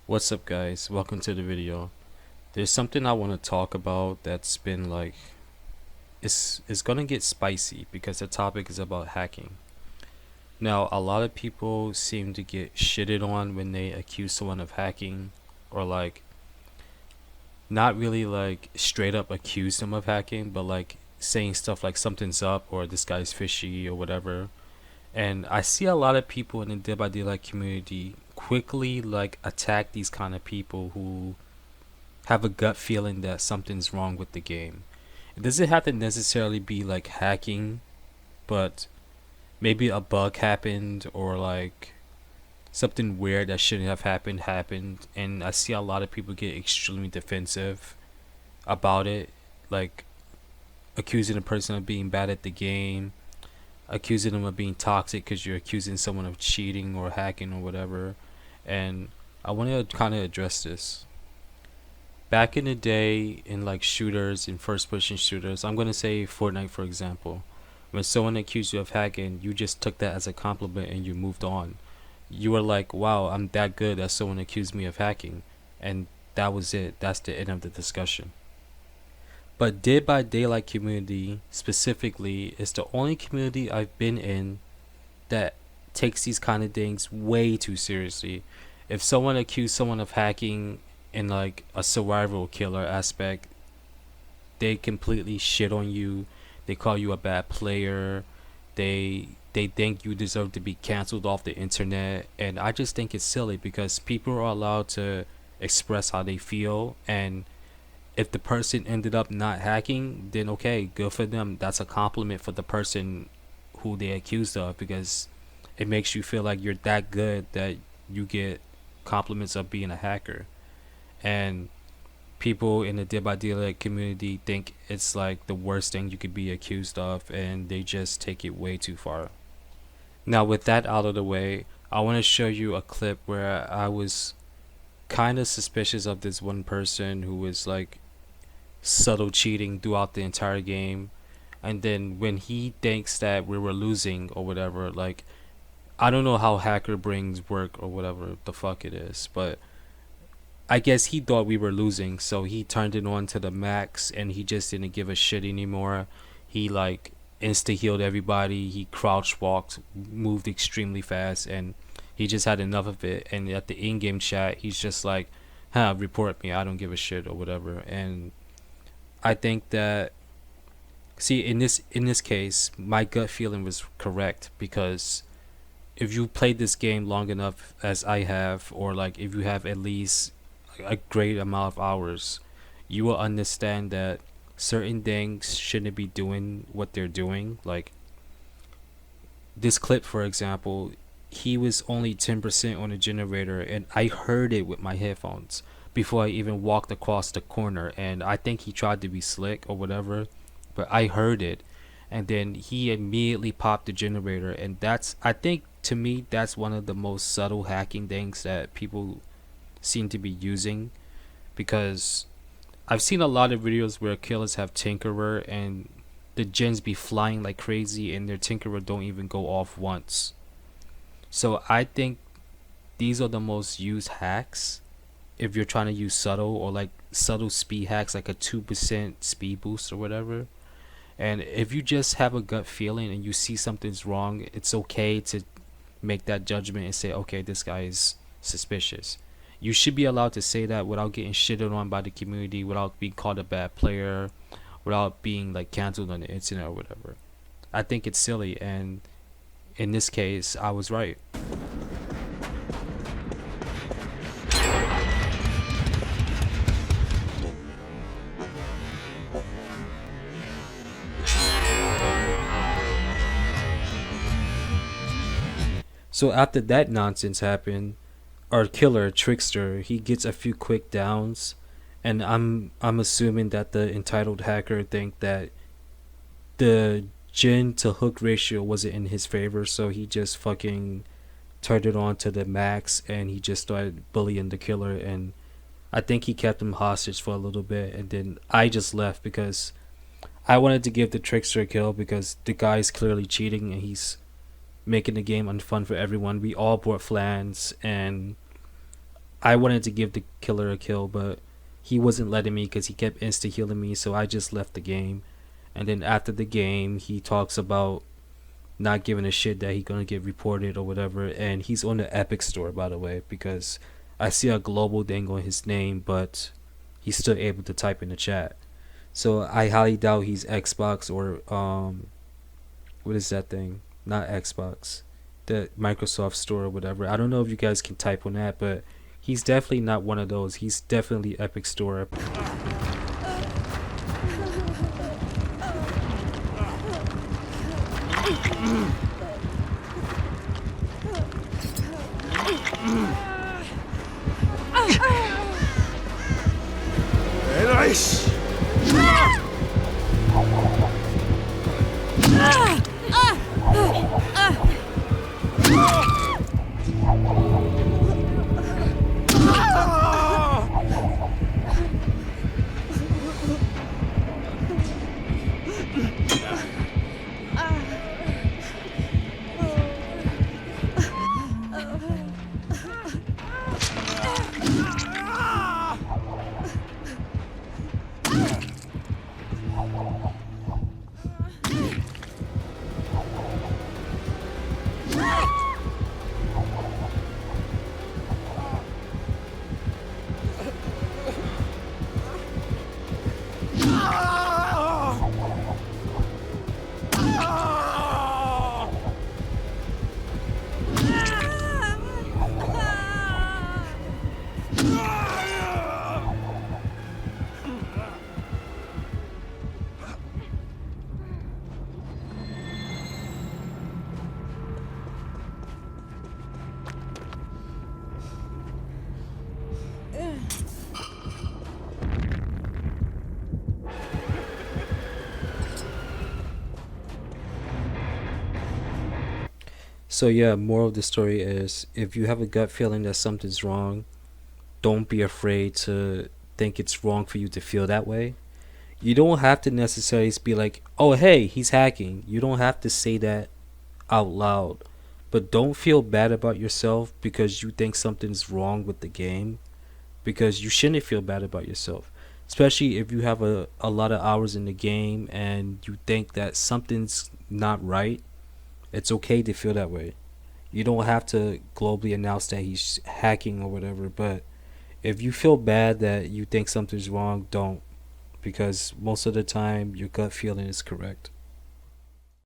What's up, guys? Welcome to the video. There's something I want to talk about that's been like it's gonna get spicy because the topic is about hacking. Now, a lot of people seem to get shitted on when they accuse someone of hacking, or like not really like straight up accuse them of hacking, but like saying stuff like something's up or this guy's fishy or whatever. And I see a lot of people in the Dead by Daylight community quickly like attack these kind of people who have a gut feeling that something's wrong with the game. It doesn't have to necessarily be like hacking, but maybe a bug happened or like something weird that shouldn't have happened, and I see a lot of people get extremely defensive about it, like accusing a person of being bad at the game, accusing them of being toxic because you're accusing someone of cheating or hacking or whatever. And I want to kind of address this. Back in the day, in like shooters, in first person shooters, I'm gonna say Fortnite for example, when someone accused you of hacking, you just took that as a compliment and you moved on. You were like, wow, I'm that good that someone accused me of hacking, and that was it. That's the end of the discussion. But Dead by Daylight community specifically is the only community I've been in that takes these kind of things way too seriously. If someone accused someone of hacking in like a survival killer aspect, they completely shit on you. They call you a bad player. They think you deserve to be canceled off the internet, and I just think it's silly because people are allowed to express how they feel, and if the person ended up not hacking, then okay, good for them. That's a compliment for the person who they accused of, because it makes you feel like you're that good that you get compliments of being a hacker. And people in the Dead by Daylight community think it's like the worst thing you could be accused of, and they just take it way too far. Now, with that out of the way, I want to show you a clip where I was kind of suspicious of this one person who was like subtle cheating throughout the entire game. And then when he thinks that we were losing or whatever, like, I don't know how hacker brains work or whatever the fuck it is, but I guess he thought we were losing, so he turned it on to the max and he just didn't give a shit anymore. He like insta healed everybody, he crouch walked, moved extremely fast, and he just had enough of it. And at the in-game chat, he's just like, huh, report me, I don't give a shit or whatever. And I think that, see, in this case, my gut feeling was correct, because if you played this game long enough as I have, or like if you have at least a great amount of hours, you will understand that certain things shouldn't be doing what they're doing. Like this clip, for example, he was only 10% on the generator, and I heard it with my headphones before I even walked across the corner. And I think he tried to be slick or whatever, but I heard it, and then he immediately popped the generator. And that's, I think, to me, that's one of the most subtle hacking things that people seem to be using, because I've seen a lot of videos where killers have Tinkerer and the gens be flying like crazy and their Tinkerer don't even go off once. So I think these are the most used hacks if you're trying to use subtle, or like subtle speed hacks, like a 2% speed boost or whatever. And if you just have a gut feeling and you see something's wrong, it's okay to make that judgment and say, okay, this guy is suspicious. You should be allowed to say that without getting shitted on by the community, without being called a bad player, without being like canceled on the internet or whatever. I think it's silly, and in this case, I was right. So after that nonsense happened, our killer Trickster, he gets a few quick downs, and I'm assuming that the entitled hacker think that the gen to hook ratio wasn't in his favor, so he just fucking turned it on to the max and he just started bullying the killer. And I think he kept him hostage for a little bit, and then I just left because I wanted to give the Trickster a kill, because the guy's clearly cheating and he's making the game unfun for everyone. We all bought flans, and I wanted to give the killer a kill, but he wasn't letting me because he kept insta healing me. So I just left the game. And then after the game, he talks about not giving a shit that he gonna get reported or whatever. And he's on the Epic Store, by the way, because I see a global thing on his name, but he's still able to type in the chat. So I highly doubt he's Xbox or what is that thing? Not Xbox, the Microsoft Store or whatever. I don't know if you guys can type on that, but he's definitely not one of those. He's definitely Epic Store. So yeah, moral of the story is if you have a gut feeling that something's wrong, don't be afraid to think it's wrong for you to feel that way. You don't have to necessarily be like, "Oh, hey, he's hacking." You don't have to say that out loud. But don't feel bad about yourself because you think something's wrong with the game, because you shouldn't feel bad about yourself. Especially if you have a lot of hours in the game and you think that something's not right, it's okay to feel that way. You don't have to globally announce that he's hacking or whatever, but if you feel bad that you think something's wrong, don't. Because most of the time, your gut feeling is correct.